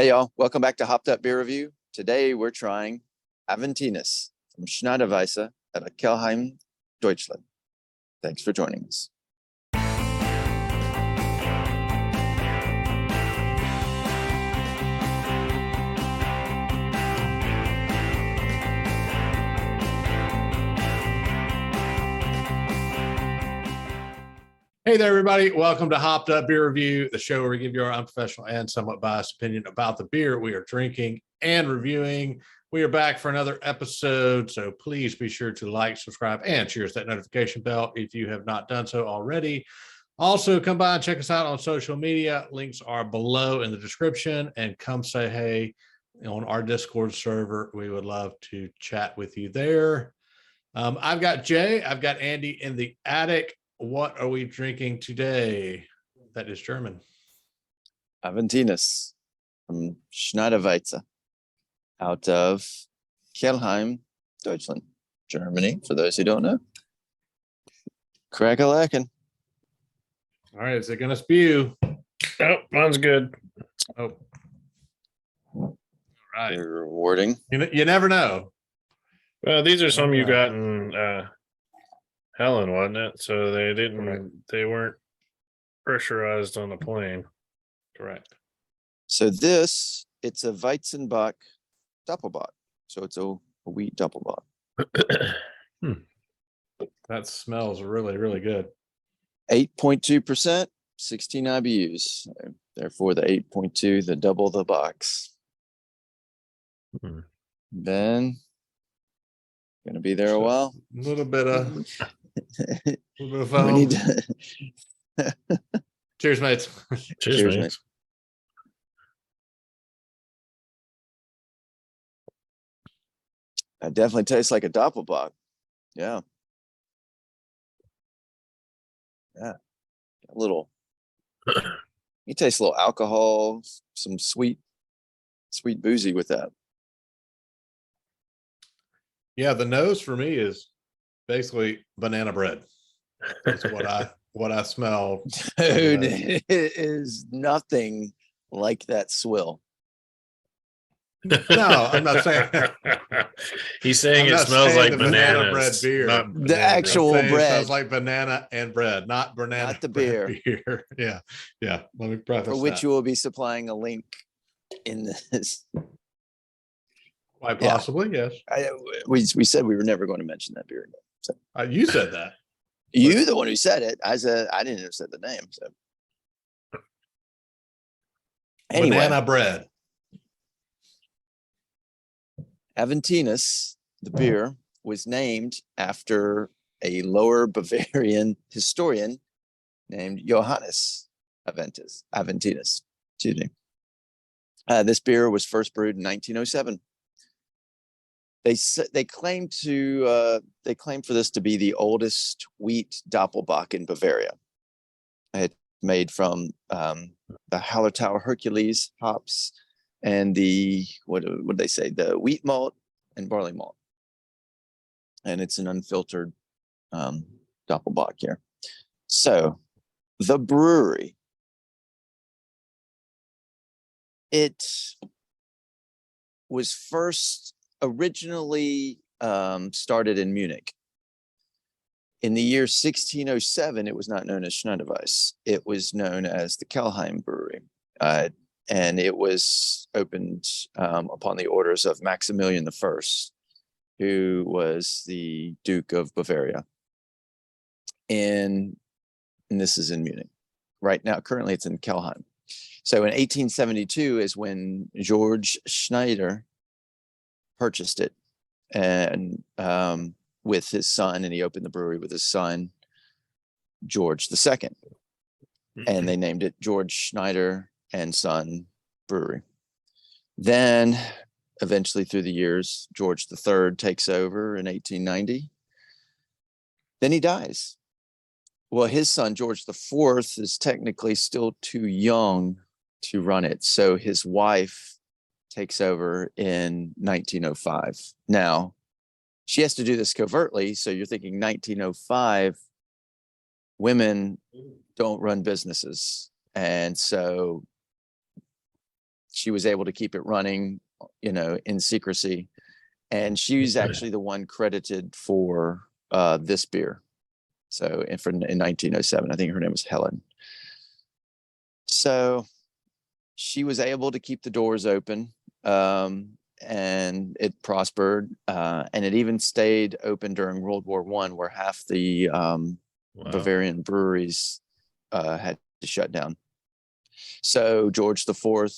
Hey y'all, welcome back to Hopped Up Beer Review. Today we're trying Aventinus from Schneider Weisse at Kelheim, Deutschland. Thanks for joining us. Hey there, everybody. Welcome to Hopped Up Beer Review, the show where we give you our unprofessional and somewhat biased opinion about the beer we are drinking and reviewing. We are back for another episode, so please be sure to like, subscribe, and cheers that notification bell if you have not done so already. Also, come by and check us out on social media. Links are below in the description, and come say hey on our Discord server. We would love to chat with you there. I've got Jay. I've got Andy in the attic. What are we drinking today? That is German. Aventinus from Schneider Weisse out of Kelheim, Deutschland, Germany, for those who don't know. Crack-a-lackin'. All right, is it going to spew? Oh, mine's good. Oh. All right. Very rewarding. You never know. Well, these are some you got in Helen, wasn't it? So they weren't pressurized on the plane. Correct. So it's a Weizendoppelbock Doppelbock. So it's a wheat Doppelbock. That smells really, really good. 8.2%, 16 IBUs. Therefore, the 8.2, the double the box. Then, going to be there a while. A little bit of foam. We need to... Cheers, mates. Cheers, mates. It definitely tastes like a Doppelbock. Yeah. Yeah. A little. You taste a little alcohol, some sweet boozy with that. Yeah, the nose for me is basically banana bread. That's what I smell. Dude, it is nothing like that swill. No, I'm not saying. He's saying it smells like banana bread bananas. beer. The actual bread. It smells like banana and bread, not banana. Not the beer. Yeah. Let me preface for which that. you will be supplying a link in this. Quite possibly, yes. We said we were never going to mention that beer again. So. You said that. You the one who said it. I didn't even say the name. So anyway, Banana bread. Aventinus, the beer, was named after a Lower Bavarian historian named Johannes Aventinus. Excuse me. This beer was first brewed in 1907. They claim for this to be the oldest wheat Doppelbock in Bavaria. It's made from the Hallertau Hercules hops and the what did they say, the wheat malt and barley malt, and it's an unfiltered Doppelbock here. So the brewery, it was first originally started in Munich. In the year 1607, it was not known as Schneider Weisse. It was known as the Kelheim Brewery. And it was opened upon the orders of Maximilian I, who was the Duke of Bavaria. And this is in Munich. Right now, currently it's in Kelheim. So in 1872 is when George Schneider purchased it, and with his son, and he opened the brewery with his son, George II. And they named it George Schneider and Son Brewery. Then eventually through the years, George III takes over in 1890. Then he dies. Well, his son, George IV, is technically still too young to run it. So his wife takes over in 1905. Now, she has to do this covertly. So you're thinking 1905, women don't run businesses. And so she was able to keep it running, in secrecy. And she's actually the one credited for this beer. So in 1907, I think her name was Helen. So she was able to keep the doors open, and it prospered. And it even stayed open during World War I, where half the Bavarian breweries had to shut down. So George IV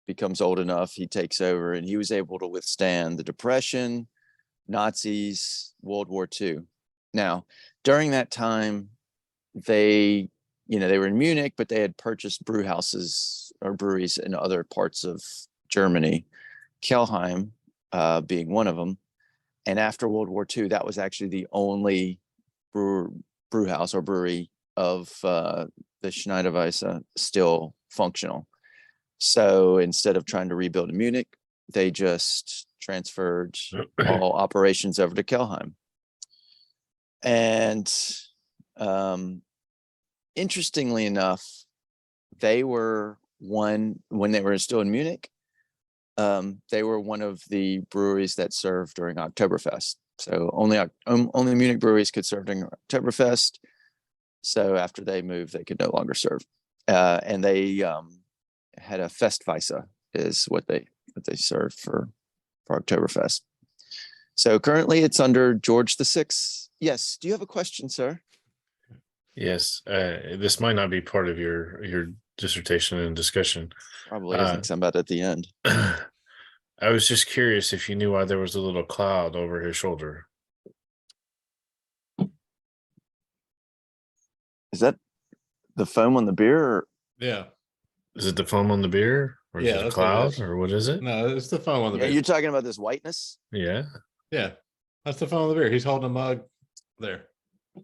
becomes old enough, he takes over, and he was able to withstand the Depression, Nazis, World War II. Now, during that time, they were in Munich, but they had purchased brew houses or breweries in other parts of Germany, Kelheim being one of them. And after World War II, that was actually the only brew house or brewery of the Schneider Weisse still functional. So instead of trying to rebuild in Munich, they just transferred all operations over to Kelheim. And interestingly enough, they were when they were still in Munich, they were one of the breweries that served during Oktoberfest. So only Munich breweries could serve during Oktoberfest. So after they moved, they could no longer serve. And they had a Festweisse is what they served for Oktoberfest. So currently it's under George VI. Yes. Do you have a question, sir? Yes. This might not be part of your dissertation and discussion. Probably isn't, 'cause I'm about at the end. I was just curious if you knew why there was a little cloud over his shoulder. Is that the foam on the beer? Or? Yeah. Is it the foam on the beer? Or is it a that's what it cloud? is. Or what is it? No, it's the foam on the Yeah, beer. you're talking about this whiteness? Yeah. Yeah, that's the foam on the beer. He's holding a mug there.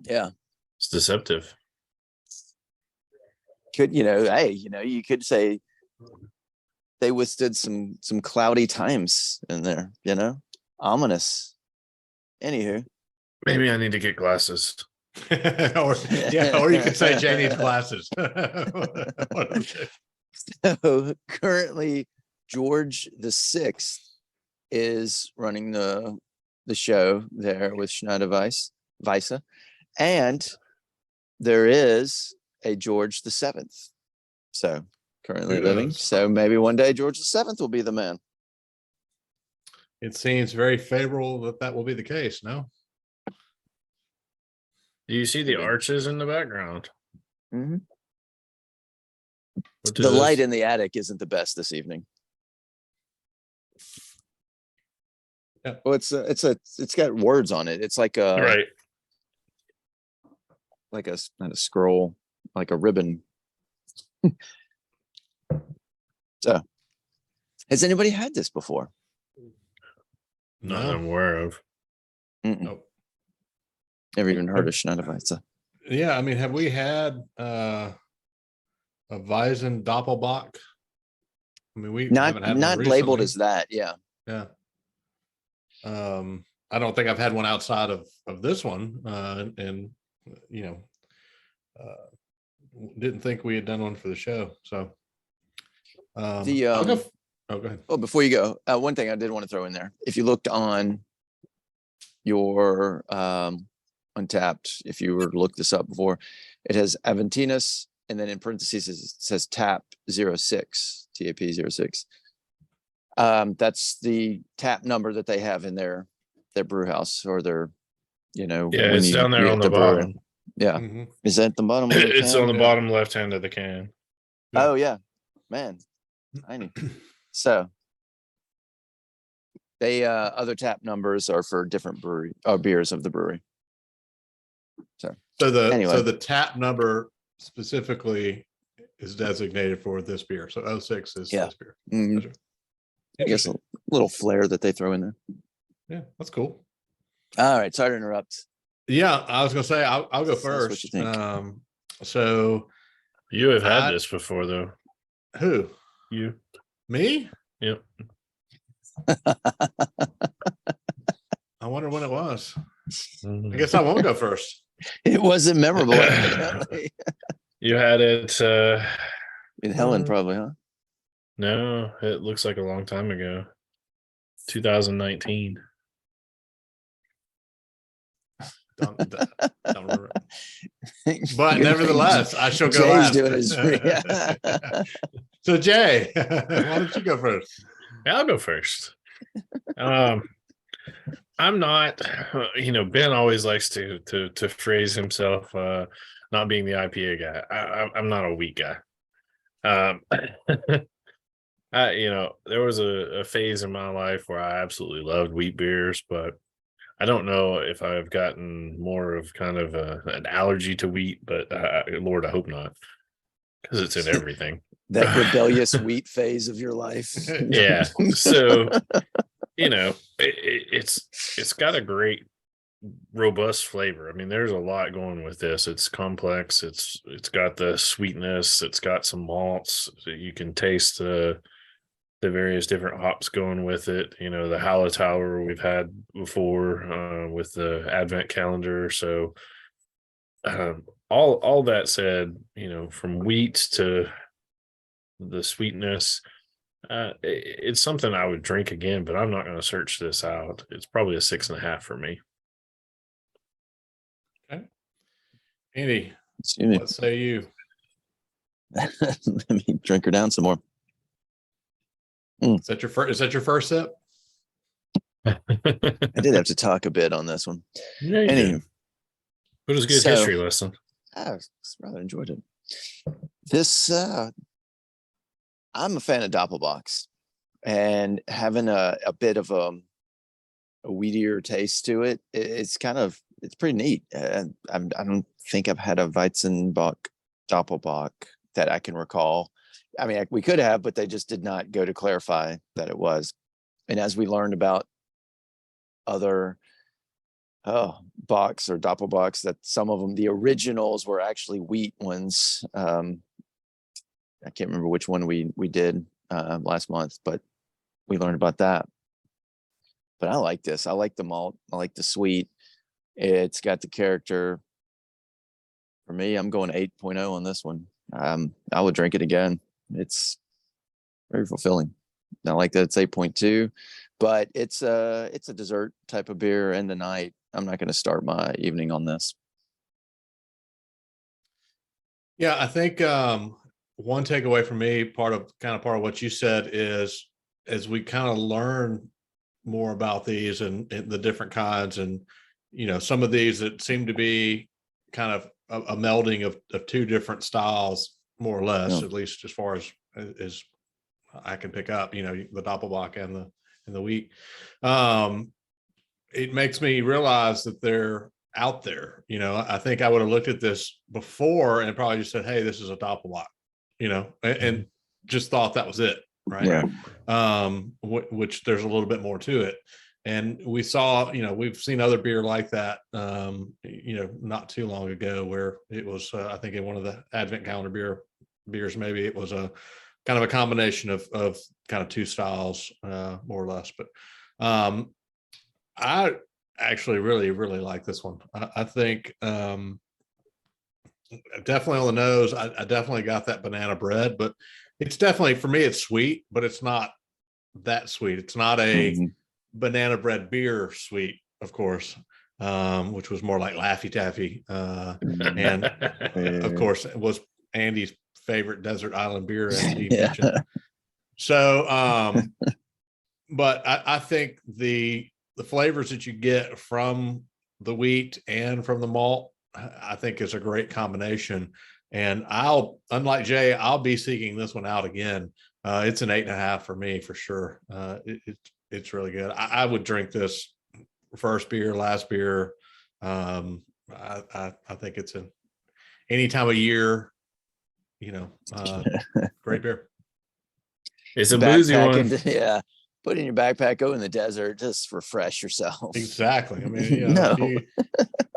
Yeah. It's deceptive. Could, hey, you could say they withstood some cloudy times in there, ominous. Anywho. Maybe I need to get glasses. or you could say Jay needs glasses. So currently George VI is running the show there with Schneider Weisse, and there is a George VII. So currently living. So maybe one day George VII will be the man. It seems very favorable that will be the case. No. Do you see the arches in the background? Mm-hmm. The light in the attic isn't the best this evening. Yeah. Well, it's got words on it. It's like a right. Like not a scroll, like a ribbon. So, has anybody had this before? Not that I'm aware of. Nope. Never even heard of Schneider Weisse. Yeah, I mean, have we had a Weizendoppelbock? I mean, we haven't had not one labeled recently. as that. Yeah. Yeah. I don't think I've had one outside of this one, and didn't think we had done one for the show. So I'll go. Oh, go ahead. Oh, before you go, one thing I did want to throw in there. If you looked on your Untapped, if you were to look this up before, it has Aventinus, and then in parentheses it says TAP 06, TAP 06. That's the tap number that they have in their brew house, or their, yeah, it's down there on the bottom. Yeah. Mm-hmm. Is that the bottom of the It's can? on the bottom left hand of the can. Oh yeah, man, tiny. So they other tap numbers are for different brewery beers of the brewery. So anyway, the tap number specifically is designated for this beer. So 06 is this beer. Mm-hmm. I guess a little flair that they throw in there. Yeah, that's cool. All right, sorry to interrupt. Yeah, I was gonna say I'll go first. What you think. So You have had this before, though. Who? You. Me? Yep. I wonder when it was. I guess I won't go first. It wasn't memorable. You had it in Helen, probably, huh? No, it looks like a long time ago. 2019. Don't remember. But Good nevertheless, thing I shall go Jay's last. doing his So Jay, why don't you go first? Yeah, I'll go first. I'm not, Ben always likes to phrase himself not being the IPA guy. I'm not a wheat guy. There was a phase in my life where I absolutely loved wheat beers, but I don't know if I've gotten more of kind of an allergy to wheat, but Lord, I hope not, because it's in everything. that rebellious wheat phase of your life. Yeah. So, it's got a great robust flavor. I mean, there's a lot going with this. It's complex. It's got the sweetness. It's got some malts. So you can taste the various different hops going with it. The Hallertauer we've had before with the Advent calendar. So all that said, from wheat to the sweetness, it's something I would drink again, but I'm not going to search this out. It's probably a 6.5 for me. Okay. Andy, Excuse me. what say you? Let me drink her down some more. Is that your first sip? I did have to talk a bit on this one. Yeah, you Anywho, did. It was a good history lesson. I rather enjoyed it. This, I'm a fan of Doppelbocks, and having a bit of a wheatier taste to it. It's pretty neat. I don't think I've had a Weizenbock Doppelbock that I can recall. I mean, we could have, but they just did not go to clarify that it was. And as we learned about other Bocks or Doppelbocks, that some of them, the originals, were actually wheat ones. I can't remember which one we did last month, but we learned about that. But I like this. I like the malt. I like the sweet. It's got the character. For me, I'm going 8.0 on this one. I would drink it again. It's very fulfilling. I like that it's 8.2, but it's a dessert type of beer in the night. I'm not going to start my evening on this. Yeah, I think one takeaway for me, part of what you said, is as we kind of learn more about these and the different kinds, and some of these that seem to be kind of a melding of two different styles, more or less, at least as far as I can pick up, the Doppelbock and the wheat. It makes me realize that they're out there. I think I would have looked at this before and probably just said, hey, this is a Doppelbock, and just thought that was it. Right. Yeah. Which there's a little bit more to it. And we saw, we've seen other beer like that, not too long ago, where it was, I think in one of the Advent calendar beers, maybe it was a kind of a combination of kind of two styles, more or less. But I actually really, really like this one. I think definitely on the nose, I definitely got that banana bread, but it's definitely, for me, it's sweet, but it's not that sweet. It's not a banana bread beer sweet, of course, which was more like Laffy Taffy. And of course, it was Andy's favorite desert island beer, as he mentioned. So, but I think the flavors that you get from the wheat and from the malt, I think is a great combination. And unlike Jay, I'll be seeking this one out again. It's an 8.5 for me, for sure. It's really good. I would drink this first beer, last beer. I think it's any time of year, great beer. It's a boozy one. Yeah. Put it in your backpack, go in the desert, just refresh yourself. Exactly. I mean, if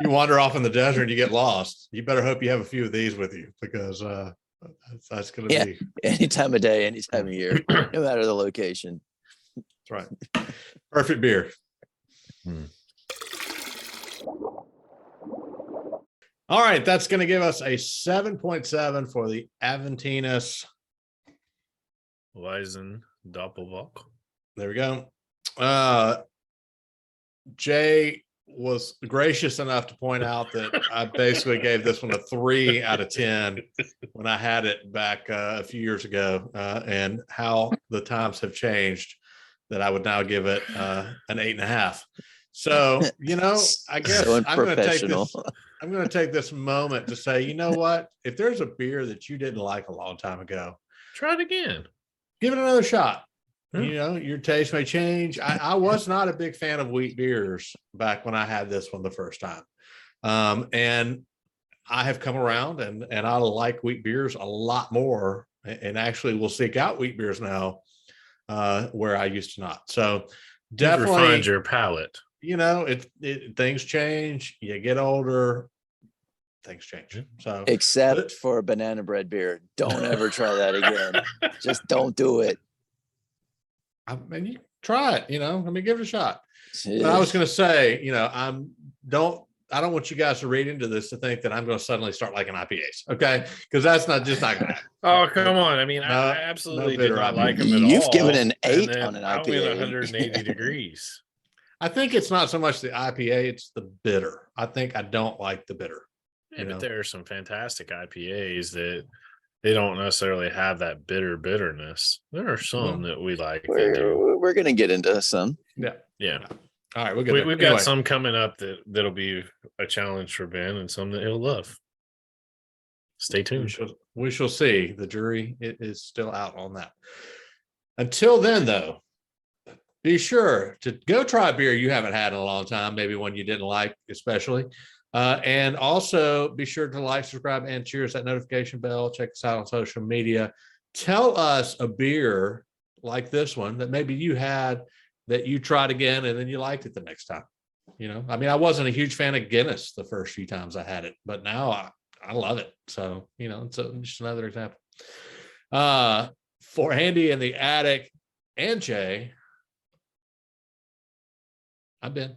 you wander off in the desert and you get lost, you better hope you have a few of these with you, because that's going to be any time of day, any time of year, no matter the location. That's right. Perfect beer. All right. That's going to give us a 7.7 for the Aventinus Weizendoppelbock. There we go. Jay was gracious enough to point out that I basically gave this one a 3 out of 10 when I had it back a few years ago, and how the times have changed that I would now give it an 8.5. So, I guess So I'm going to take unprofessional. this. I'm going to take this moment to say, you know what? If there's a beer that you didn't like a long time ago, Try it again. give it another shot. Yeah. Your taste may change. I was not a big fan of wheat beers back when I had this one the first time. And I have come around and I like wheat beers a lot more, and actually will seek out wheat beers now, where I used to not. So definitely refined your palate. Things change. You get older, things change. So Except for banana bread beer. Don't ever try that again. Just don't do it. I mean, you try it, give it a shot. But I was going to say, I don't want you guys to read into this to think that I'm going to suddenly start liking IPAs. Okay. Because that's not going to happen. Oh, come on. I mean, I absolutely did not like them at all. You've given an 8 on an I went IPA. 180 degrees. I think it's not so much the IPA, it's the bitter. I think I don't like the bitter. Yeah, but there are some fantastic IPAs that they don't necessarily have that bitterness. There are some that we like. We're going to get into some. Yeah. All right. We've got some coming up that'll be a challenge for Ben, and some that he'll love. Stay tuned. We shall see. The jury is still out on that. Until then, though, be sure to go try a beer you haven't had in a long time, maybe one you didn't like, especially. And also be sure to like, subscribe, and cheers that notification bell. Check us out on social media. Tell us a beer like this one that maybe you had that you tried again and then you liked it the next time. I wasn't a huge fan of Guinness the first few times I had it, but now I love it. So, it's just another example. For Andy in the attic and Jay, I'm Ben.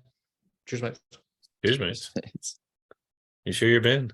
Cheers, mate. Cheers, mate. You sure you're Ben?